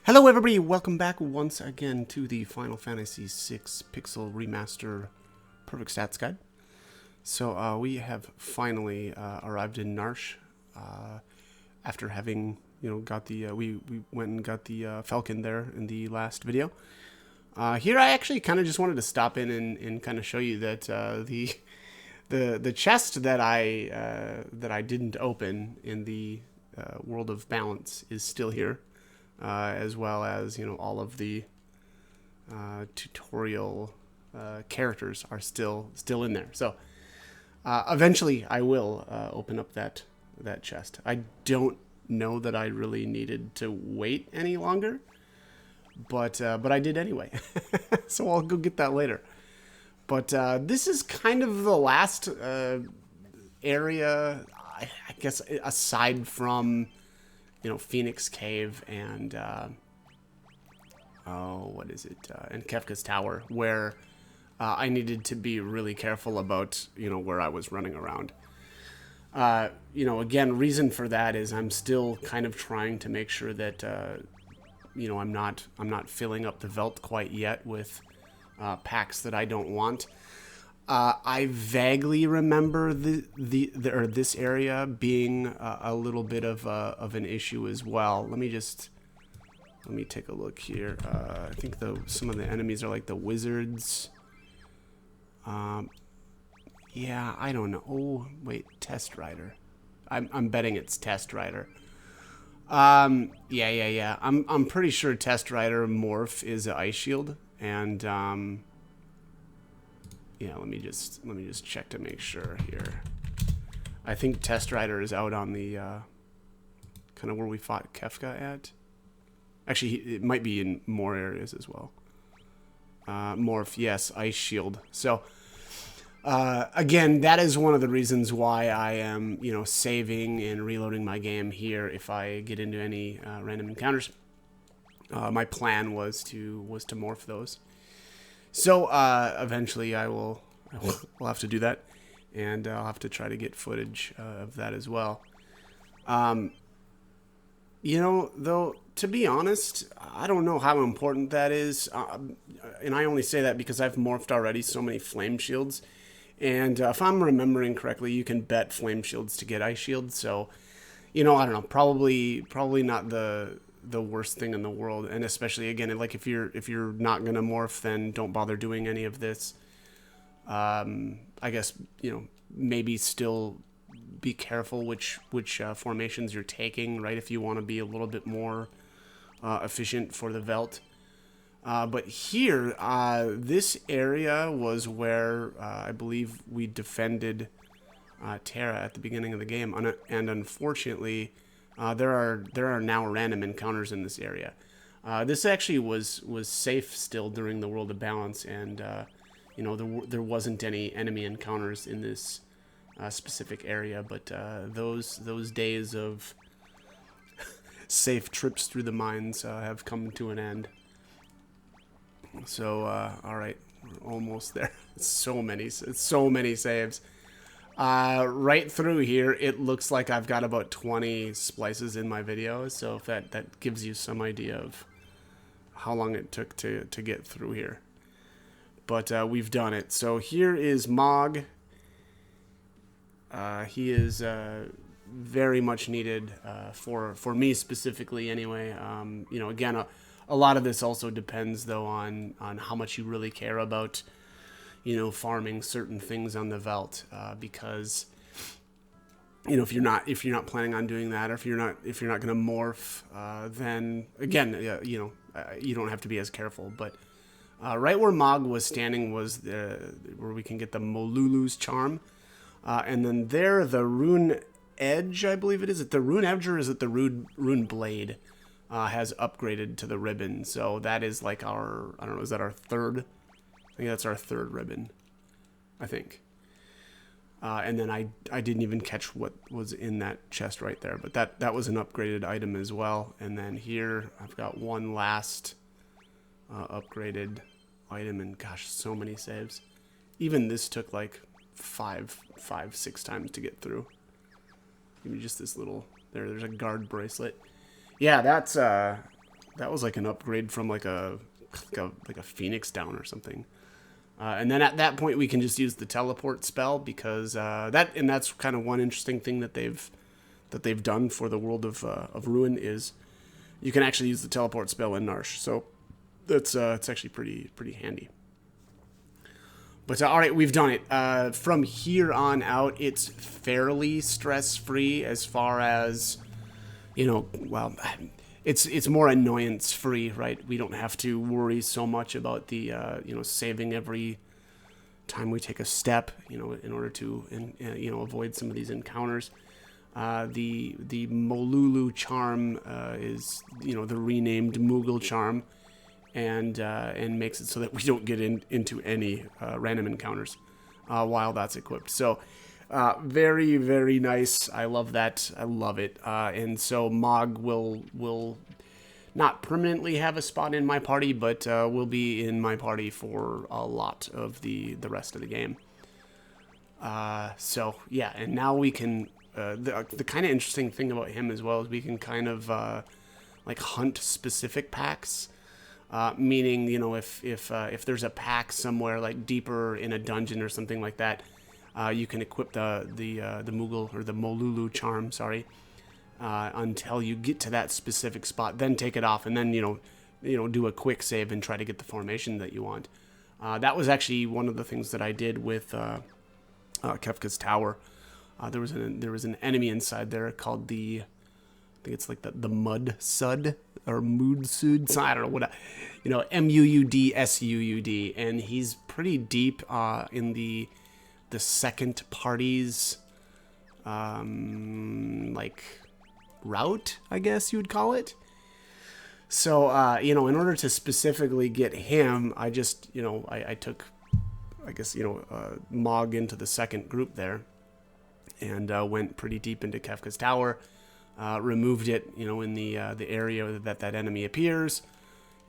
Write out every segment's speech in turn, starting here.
Hello everybody, welcome back once again to the Final Fantasy VI Pixel Remaster Perfect Stats Guide. So we have finally arrived in Narsh after having, got the, we went and got the Falcon there in the last video. Here I actually kind of just wanted to stop in and kind of show you that the chest that I didn't open in the World of Balance is still here. As well as, all of the tutorial characters are still in there. So eventually I will open up that chest. I don't know that I really needed to wait any longer, but I did anyway. So I'll go get that later. But this is kind of the last area, I guess, aside from Phoenix Cave and, what is it? And Kefka's Tower, where I needed to be really careful about, where I was running around. Again, reason for that is I'm still kind of trying to make sure that, I'm not filling up the Veld quite yet with packs that I don't want. I vaguely remember this area being a little bit of an issue as well. Let me take a look here. I think some of the enemies are like the wizards. Yeah, I don't know. Oh, wait, Test Rider. I'm betting it's Test Rider. Yeah. I'm pretty sure Test Rider Morph is an Ice Shield, and yeah, let me just check to make sure here. I think Test Rider is out on the kind of where we fought Kefka at. Actually, it might be in more areas as well. Morph, yes, Ice Shield. So again, that is one of the reasons why I am, saving and reloading my game here if I get into any random encounters. My plan was to morph those. So eventually we'll have to do that, and I'll have to try to get footage of that as well. Though, to be honest, I don't know how important that is, and I only say that because I've morphed already so many flame shields, and if I'm remembering correctly, you can bet flame shields to get ice shields. So, I don't know, probably not the worst thing in the world, and especially again, like if you're not gonna morph, then don't bother doing any of this. I guess maybe still be careful which formations you're taking, right? If you want to be a little bit more efficient for the Veld. But here, this area was where I believe we defended Terra at the beginning of the game, and unfortunately. There are now random encounters in this area. This actually was safe still during the World of Balance, and there wasn't any enemy encounters in this specific area. But those days of safe trips through the mines have come to an end. So all right, we're almost there. It's so many saves. Right through here, it looks like I've got about 20 splices in my video, so if that gives you some idea of how long it took to get through here. But we've done it. So here is Mog. He is very much needed for me specifically anyway. Again, a lot of this also depends, though, on how much you really care about farming certain things on the Veld, because if you're not planning on doing that, or if you're not going to morph, then again, you don't have to be as careful. But right where Mog was standing was where we can get the Molulu's charm, and then there the Rune Edge, I believe it is. It the Rune Edge, or is it the Rune Blade? Has upgraded to the ribbon, so that is like I don't know, is that our third? I think that's our third ribbon, I think. And then I didn't even catch what was in that chest right there, but that was an upgraded item as well. And then here I've got one last upgraded item, and gosh, so many saves. Even this took like 6 times to get through. Give me just this little, there's a guard bracelet. Yeah, that's That was like an upgrade from like a Phoenix down or something. And then at that point we can just use the teleport spell because that's kind of one interesting thing that they've done for the world of Ruin is you can actually use the teleport spell in Narsh. So that's it's actually pretty handy. But all right, we've done it. From here on out, it's fairly stress-free as far as, well, it's more annoyance-free, right? We don't have to worry so much about the, saving every time we take a step, in order to, avoid some of these encounters. The Molulu charm is, the renamed Moogle charm. And makes it so that we don't get into any random encounters while that's equipped. So very, very nice. I love that. I love it. And so Mog will not permanently have a spot in my party, but will be in my party for a lot of the rest of the game. So yeah, and now we can. The kind of interesting thing about him as well is we can kind of like hunt specific packs. Meaning, if there's a pack somewhere like deeper in a dungeon or something like that, you can equip the Moogle or the Molulu charm, until you get to that specific spot. Then take it off, and then do a quick save and try to get the formation that you want. That was actually one of the things that I did with Kefka's Tower. There was an enemy inside there called I think it's like the Mud Sud or Mood Sud. I don't know what, Muudsuud, and he's pretty deep in the second party's like route, I guess you would call it. So in order to specifically get him, I just I took, I guess Mog into the second group there, and went pretty deep into Kefka's Tower. Removed it, in the area that enemy appears,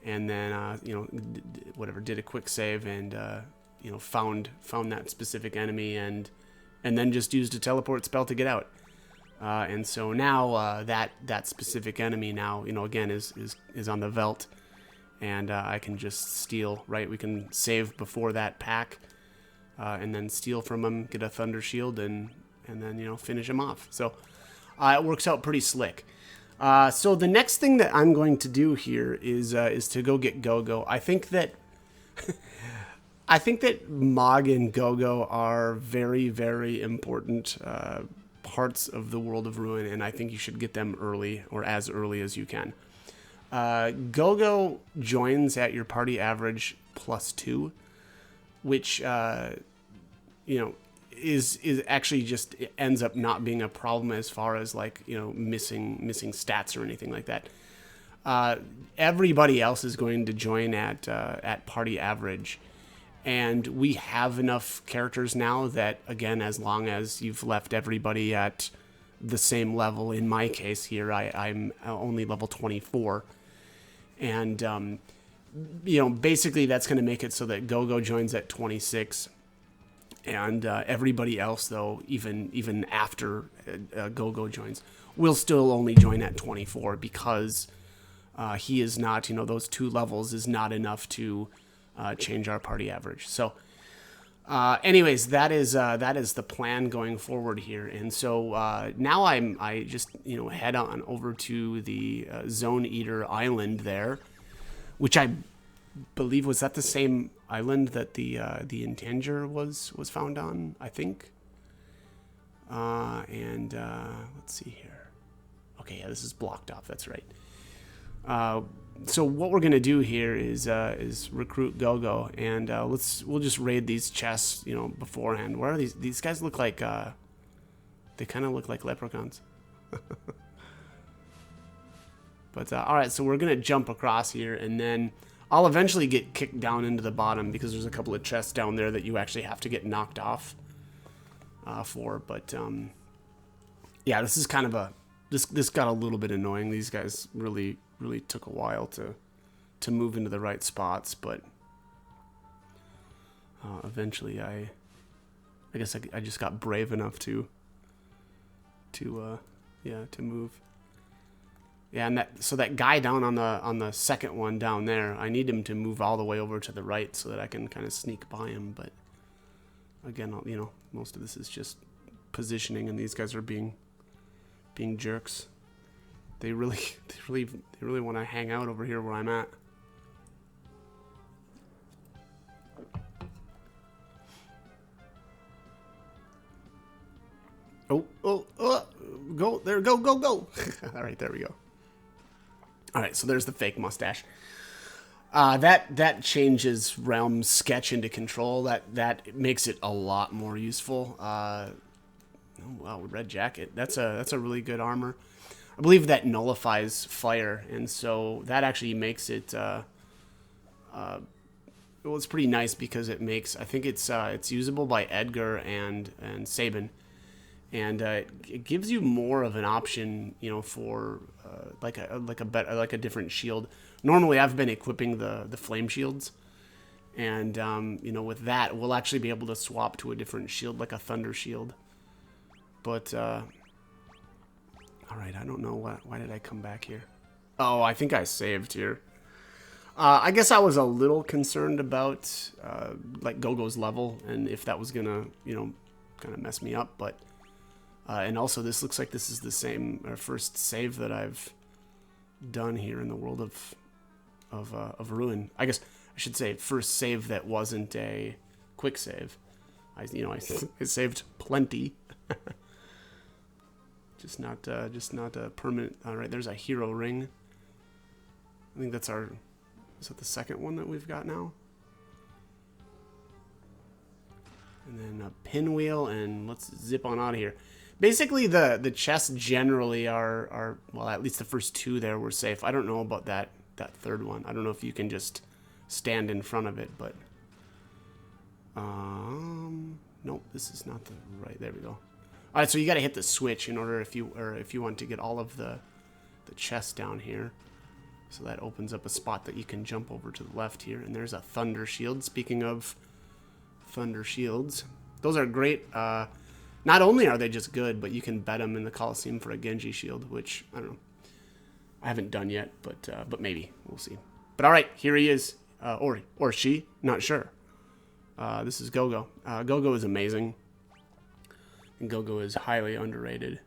and then did a quick save and found that specific enemy and then just used a teleport spell to get out. And so now that specific enemy now again is on the Veld, and I can just steal. Right, we can save before that pack, and then steal from him, get a Thunder Shield, and then finish him off. So. It works out pretty slick. So the next thing that I'm going to do here is to go get Gogo. I think that Mog and Gogo are very, very important parts of the World of Ruin, and I think you should get them early, or as early as you can. Gogo joins at your party average +2, which is actually just, it ends up not being a problem as far as like missing stats or anything like that. Everybody else is going to join at party average, and we have enough characters now that, again, as long as you've left everybody at the same level. In my case here, I'm only level 24, and basically that's going to make it so that Gogo joins at 26. And everybody else, though, even after Gogo joins, will still only join at 24 because he is not, those 2 levels is not enough to change our party average. So, anyways, that is the plan going forward here. And so now I just head on over to the Zone Eater Island there, which I believe was that the same island that the Intanger was found on, I think. And let's see here. Okay, yeah, this is blocked off. That's right. So what we're gonna do here is recruit Gogo, and we'll just raid these chests, beforehand. Where are these? These guys look like they kind of look like leprechauns. But all right, so we're gonna jump across here, and then I'll eventually get kicked down into the bottom because there's a couple of chests down there that you actually have to get knocked off for. But yeah, this is kind of this got a little bit annoying. These guys really took a while to move into the right spots, but eventually I guess I just got brave enough to move. Yeah, and so that guy down on the second one down there, I need him to move all the way over to the right so that I can kind of sneak by him. But again, you know, most of this is just positioning, and these guys are being jerks. They really want to hang out over here where I'm at. Oh, go there, go. All right, there we go. All right, so there's the fake mustache. That changes Realm's sketch into control. That makes it a lot more useful. Oh, wow, red jacket. That's a really good armor. I believe that nullifies fire, and so that actually makes it. Well, it's pretty nice because it makes. I think it's usable by Edgar and Sabin. And it gives you more of an option, you know, for like a different shield. Normally, I've been equipping the flame shields, and you know, with that, we'll actually be able to swap to a different shield, like a thunder shield. But all right, I don't know why did I come back here? Oh, I think I saved here. I guess I was a little concerned about like Gogo's level and if that was gonna, you know, kind of mess me up, but. And also, this looks like this is the same first save that I've done here in the world of Ruin. I guess I should say first save that wasn't a quick save. I saved plenty, just not a permanent. All right, there's a hero ring. I think that's our. Is that the second one that we've got now? And then a pinwheel, and let's zip on out of here. Basically, the chests generally are well, at least the first two there were safe. I don't know about that third one. I don't know if you can just stand in front of it, but nope, this is not the right. There we go. All right, so you got to hit the switch in order if you want to get all of the chests down here. So that opens up a spot that you can jump over to the left here, and there's a thunder shield. Speaking of thunder shields, those are great. Not only are they just good, but you can bet them in the Coliseum for a Genji shield, which, I don't know. I haven't done yet, but maybe. We'll see. But all right, here he is. Or she, not sure. This is Gogo. Gogo is amazing. And Gogo is highly underrated.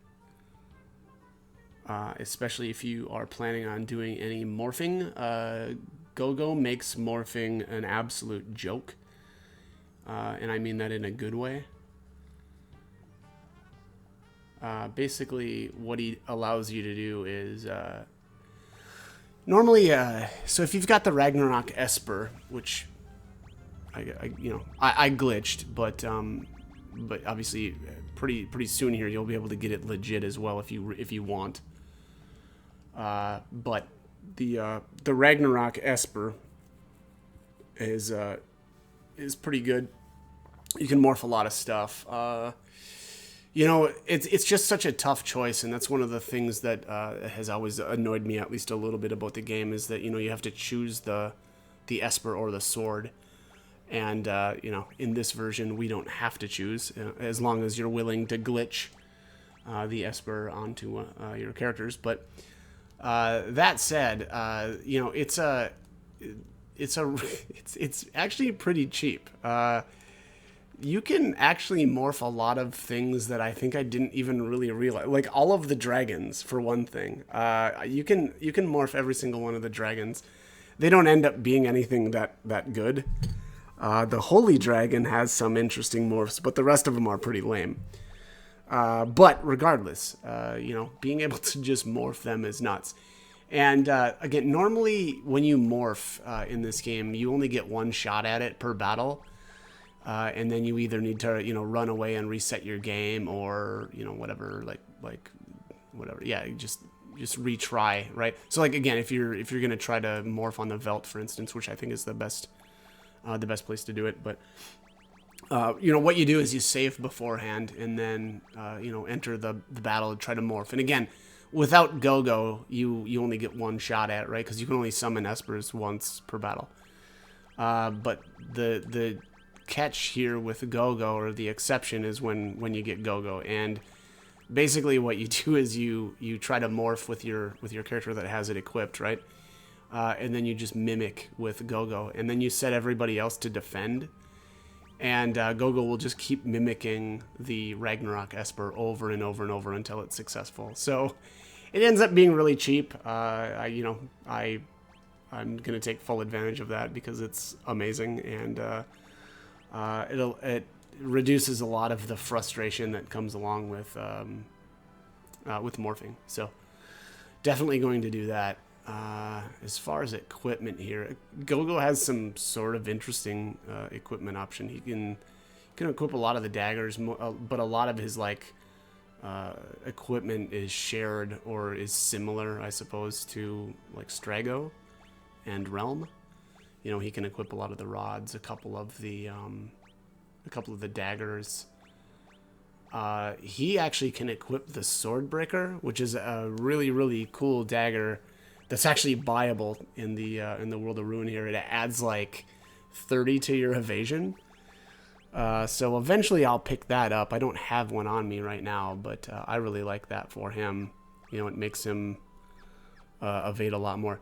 Especially if you are planning on doing any morphing. Gogo makes morphing an absolute joke. And I mean that in a good way. Basically, what he allows you to do is normally. So if you've got the Ragnarok Esper, which I glitched, but obviously pretty soon here you'll be able to get it legit as well if you want. But the Ragnarok Esper is pretty good. You can morph a lot of stuff. You know, it's just such a tough choice, and that's one of the things that has always annoyed me at least a little bit about the game is that, you know, you have to choose the Esper or the sword. And, you know, in this version, we don't have to choose, as long as you're willing to glitch the Esper onto your characters. But that said, you know, it's actually pretty cheap. You can actually morph a lot of things that I think I didn't even really realize. Like all of the dragons, for one thing. You can morph every single one of the dragons. They don't end up being anything that good. The Holy Dragon has some interesting morphs, but the rest of them are pretty lame. But regardless, you know, being able to just morph them is nuts. And again, normally when you morph in this game, you only get one shot at it per battle. And then you either need to, you know, run away and reset your game, or, you know, whatever, like whatever. Yeah, just retry, right? So like again, if you're gonna try to morph on the Velt, for instance, which I think is the best place to do it, but you know, what you do is you save beforehand and then you know, enter the battle and try to morph. And again, without Gogo, you only get one shot at it, right? Because you can only summon Espers once per battle. But the catch here with Gogo, or the exception, is when you get Gogo. And basically what you do is you try to morph with your character that has it equipped, right? And then you just mimic with Gogo, and then you set everybody else to defend, and Gogo will just keep mimicking the Ragnarok Esper over and over and over until it's successful. So it ends up being really cheap. I'm gonna take full advantage of that because it's amazing, and it reduces a lot of the frustration that comes along with morphing. So definitely going to do that. As far as equipment here, Gogo has some sort of interesting equipment option. He can equip a lot of the daggers, but a lot of his equipment is shared or is similar, I suppose, to like Strago and Realm. You know, he can equip a lot of the rods, a couple of the daggers. He actually can equip the Swordbreaker, which is a really, really cool dagger that's actually buyable in the World of Ruin here. It adds like 30 to your evasion. So eventually I'll pick that up. I don't have one on me right now, but I really like that for him. You know, it makes him evade a lot more.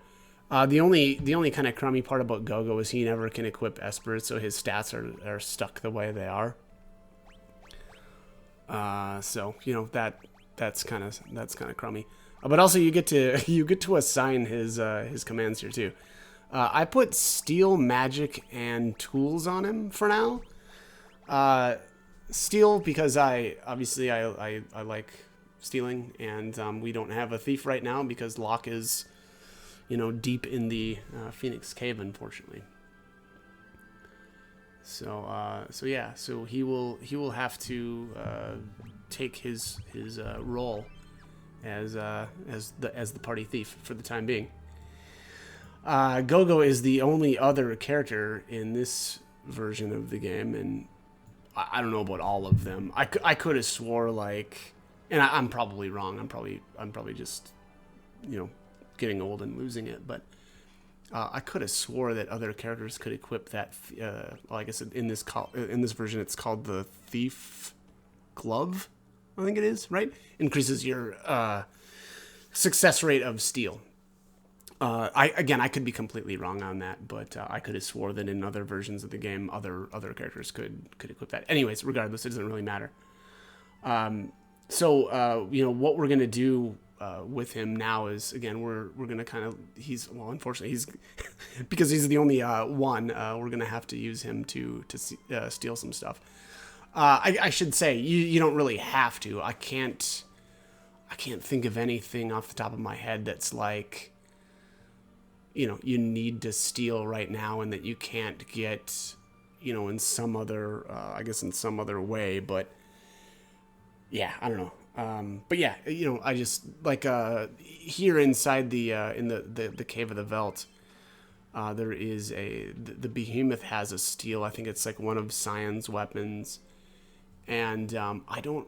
The only kind of crummy part about Gogo is he never can equip Espers, so his stats are stuck the way they are. So you know that's kind of crummy. But also you get to assign his commands here too. I put Steel, Magic, and Tools on him for now. Steel because I like stealing, and we don't have a thief right now because Locke is, you know, deep in the Phoenix Cave, unfortunately. So yeah, so he will have to take his role as the party thief for the time being. Gogo is the only other character in this version of the game, and I don't know about all of them. I could have swore like, and I'm probably wrong. I'm probably just, you know, getting old and losing it, but I could have swore that other characters could equip that. Like I said, in this version, it's called the Thief Glove. I think it is, right? Increases your success rate of steel. I could be completely wrong on that, but I could have swore that in other versions of the game, other characters could equip that. Anyways, regardless, it doesn't really matter. So you know what we're gonna do with him now is, again, we're gonna kind of, unfortunately he's because he's the only one, we're gonna have to use him to steal some stuff. I should say you don't really have to. I can't think of anything off the top of my head that's like, you know, you need to steal right now and that you can't get, you know, in some other in some other way. But yeah, I don't know. But yeah, you know, I just like here inside the in the Cave of the Veld, there is the behemoth has a steel. I think it's like one of Cyan's weapons, and I don't,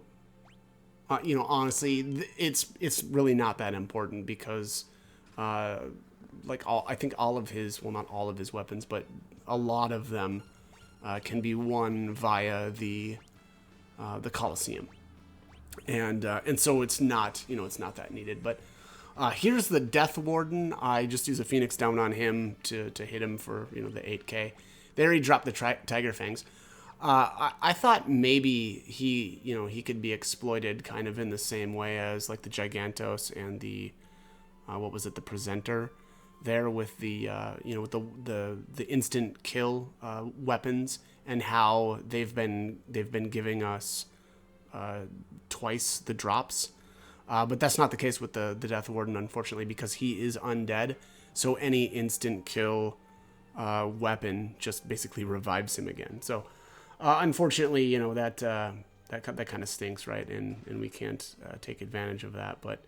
you know, honestly, it's really not that important because I think all of his, well, not all of his weapons, but a lot of them can be won via the Colosseum. And so it's not, you know, it's not that needed. But here's the Death Warden. I just use a Phoenix down on him to hit him for, you know, the 8K. There he dropped the Tiger Fangs. I thought maybe he could be exploited kind of in the same way as like the Gigantos and the the Presenter there with the with the instant kill weapons, and how they've been giving us twice the drops, but that's not the case with the Death Warden, unfortunately, because he is undead. So any instant kill weapon just basically revives him again. So unfortunately, you know, that kind of stinks, right? And we can't take advantage of that, but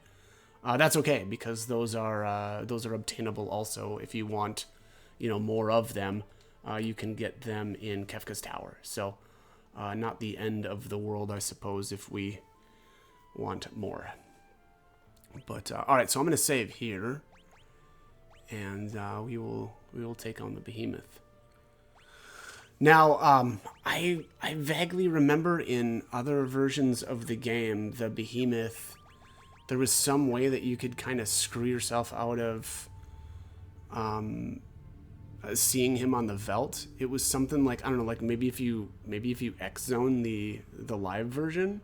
that's okay, because those are obtainable also. If you want, you know, more of them, you can get them in Kefka's Tower. So not the end of the world, I suppose, if we want more. But all right, so I'm going to save here, and we will take on the behemoth. Now, I vaguely remember in other versions of the game, the behemoth, there was some way that you could kind of screw yourself out of seeing him on the Velt. It was something like, I don't know, like maybe if you X zone the live version,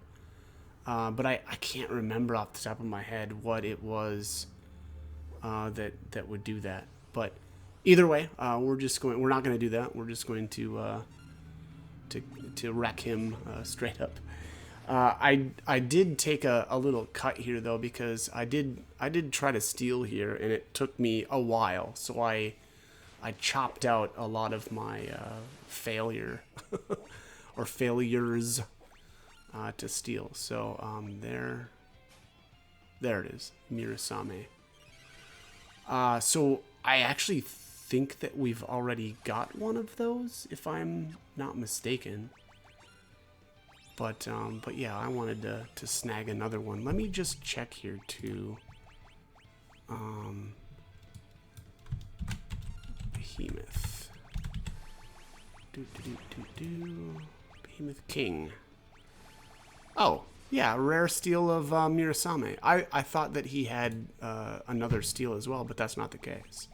but I can't remember off the top of my head what it was that would do that. But either way, we're not going to do that. We're just going to wreck him straight up. I did take a little cut here though, because I did try to steal here, and it took me a while. So I chopped out a lot of my failure or failures to steal. So there it is, Mirasame. So I actually think that we've already got one of those, if I'm not mistaken. But yeah, I wanted to snag another one. Let me just check here too. Behemoth. Behemoth King. Oh, yeah, rare steel of Mirasame. I thought that he had another steel as well, but that's not the case.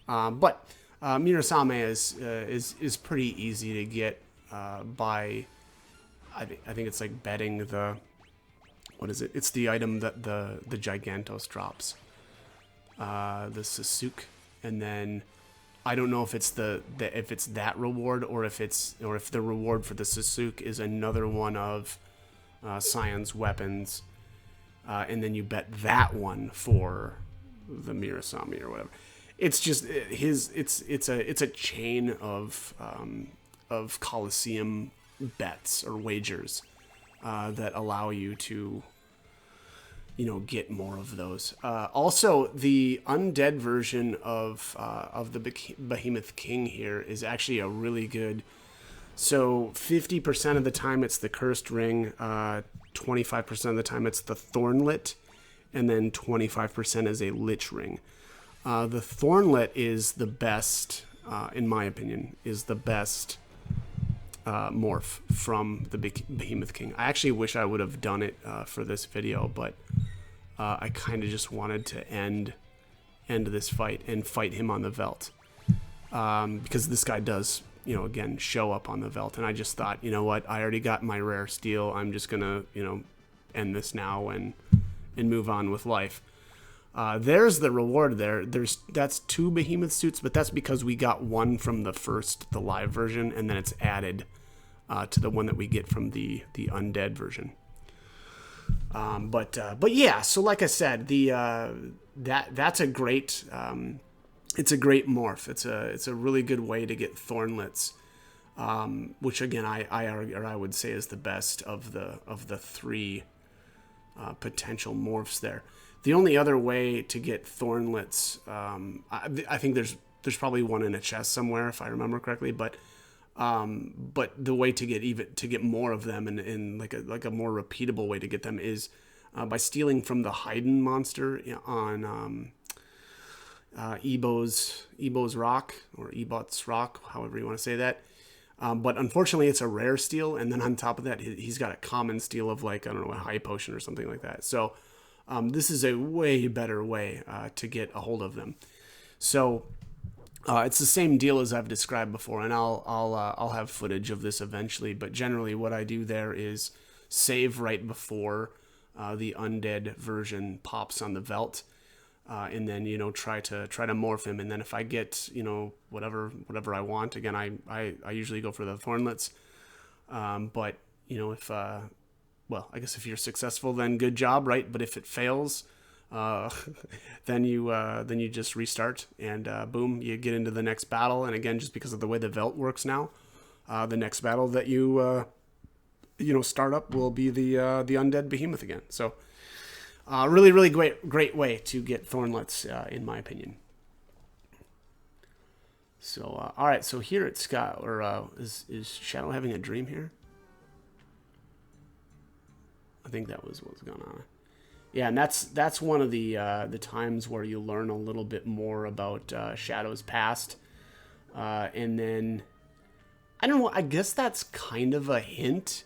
But Mirasame is pretty easy to get by. I think it's like betting the, what is it? It's the item that the Gigantos drops, the Sasuke, and then I don't know if it's if it's that reward or if the reward for the Sasuke is another one of Scion's weapons, and then you bet that one for the Mirasame or whatever. It's just it's a chain of Colosseum bets or wagers that allow you to, get more of those. Also, the undead version of the Behemoth King here is actually a really good. So 50% of the time it's the Cursed Ring, 25% of the time it's the Thornlet, and then 25% is a Lich Ring. The Thornlet is the best, in my opinion, is the best morph from the Behemoth King. I actually wish I would have done it for this video, but I kind of just wanted to end this fight and fight him on the Velt, because this guy does, again, show up on the Velt, and I just thought, you know what, I already got my rare steel. I'm just gonna, end this now and move on with life. There's the reward there. That's 2 behemoth suits, but that's because we got one from the live version, and then it's added to the one that we get from the undead version. But yeah, so like I said, that's a great it's a great morph. It's a really good way to get Thornlets, which again I would say is the best of the 3 potential morphs there. The only other way to get Thornlets, I think there's probably one in a chest somewhere, if I remember correctly. But the way to get more of them, and like a more repeatable way to get them, is by stealing from the Haydn monster on Ebo's Rock, or Ebot's Rock, however you want to say that. But unfortunately, it's a rare steal, and then on top of that, he's got a common steal of, like, I don't know, a high potion or something like that. So this is a way better way to get a hold of them. So it's the same deal as I've described before, and I'll have footage of this eventually. But generally, what I do there is save right before the undead version pops on the Velt, and then try to morph him. And then if I get whatever I want, again I usually go for the Thornlets. But if well, I guess if you're successful, then good job, right? But if it fails, then you just restart, and boom, you get into the next battle. And again, just because of the way the Velt works now, the next battle that you start up will be the undead behemoth again. So really great way to get Thornlets, in my opinion. So all right, so here it's got, or is Shadow having a dream here? I think that was what was going on. Yeah, and that's one of the times where you learn a little bit more about Shadow's past, and then I don't know. I guess that's kind of a hint,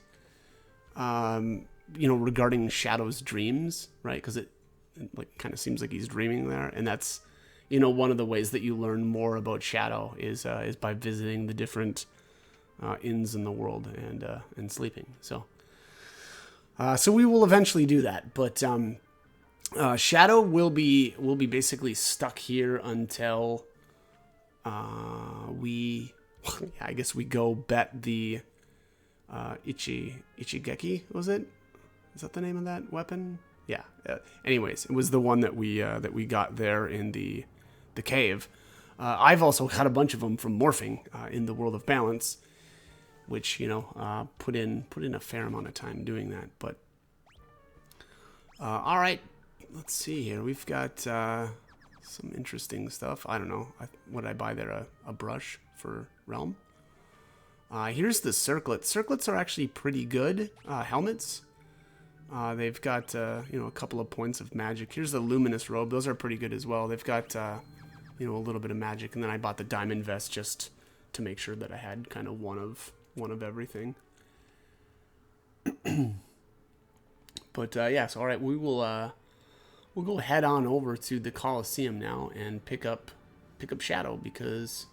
you know, regarding Shadow's dreams, right? Because it like kind of seems like he's dreaming there, and that's, you know, one of the ways that you learn more about Shadow is by visiting the different inns in the world and sleeping. So we will eventually do that, but Shadow will be basically stuck here until I guess we go bet the Ichigeki, was it? Is that the name of that weapon? Yeah. Anyways, it was the one that we got there in the cave. I've also got a bunch of them from morphing in the World of Balance, which, you know, put in a fair amount of time doing that. But all right, let's see here. We've got some interesting stuff. I don't know. What did I buy there? A brush for Realm. Here's the circlets. Circlets are actually pretty good helmets. They've got you know, a couple of points of magic. Here's the luminous robe. Those are pretty good as well. They've got you know, a little bit of magic, and then I bought the diamond vest just to make sure that I had kind of one of everything. But yeah, so all right, we'll go head on over to the Coliseum now and pick up Shadow, because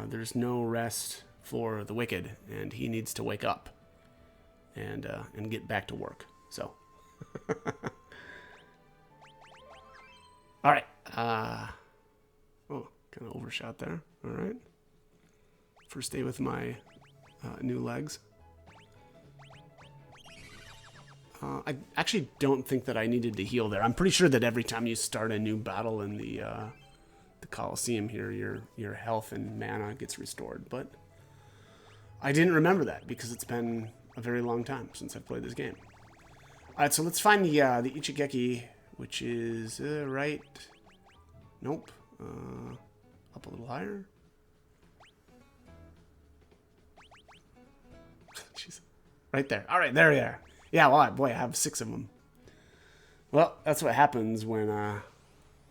there's no rest for the wicked, and he needs to wake up and get back to work. So, all right. Oh, kind of overshot there. All right. First day with my new legs. I actually don't think that I needed to heal there. I'm pretty sure that every time you start a new battle in the Coliseum here, your health and mana gets restored. But I didn't remember that because it's been a very long time since I've played this game. All right, so let's find the Ichigeki, which is right. Nope. Up a little higher. Jeez. Right there. All right, there we are. Yeah, well, boy, I have 6 of them. Well, that's what happens when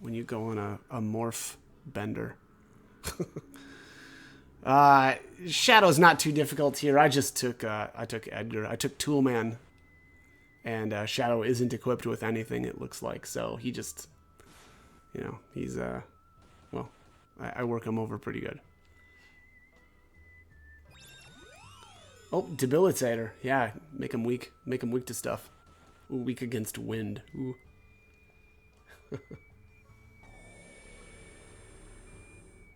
you go on a morph bender. Shadow's not too difficult here. I just took Edgar. I took Toolman, and Shadow isn't equipped with anything, it looks like. So he just, you know, he's well, I work him over pretty good. Oh, Debilitator. Yeah, make him weak. Make him weak to stuff. Ooh, weak against wind. Ooh.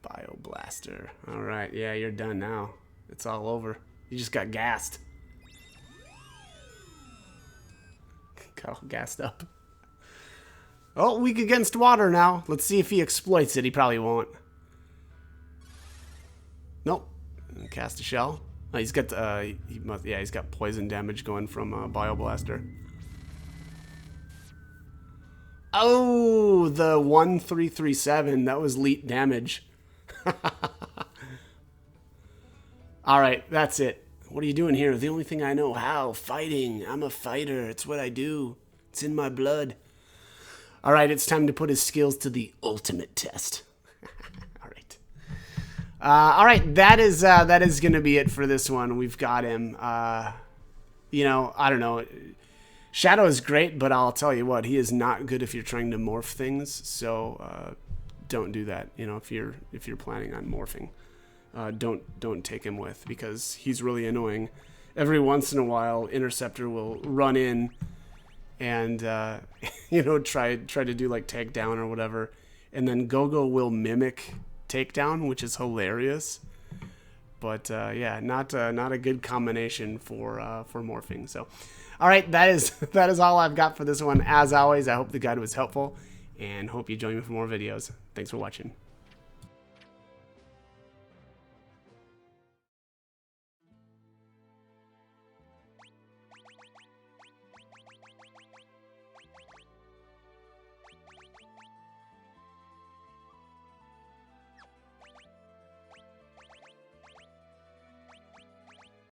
Bioblaster. All right, yeah, you're done now. It's all over. You just got gassed. Got all gassed up. Oh, weak against water now. Let's see if he exploits it. He probably won't. Nope. Cast a shell. Oh, he's got he's got poison damage going from Bioblaster. Oh, the 1337. That was leet damage. All right, that's it. What are you doing here? The only thing I know how, fighting. I'm a fighter. It's what I do. It's in my blood. All right, it's time to put his skills to the ultimate test. All right, that is going to be it for this one. We've got him. You know, I don't know. Shadow is great, but I'll tell you what, he is not good if you're trying to morph things. So don't do that. You know, if you're planning on morphing, don't take him with, because he's really annoying. Every once in a while, Interceptor will run in and you know, try to do like takedown or whatever, and then Gogo will mimic takedown, which is hilarious. But yeah, not a good combination for morphing. So, all right, that is all I've got for this one. As always, I hope the guide was helpful, and hope you join me for more videos. Thanks for watching.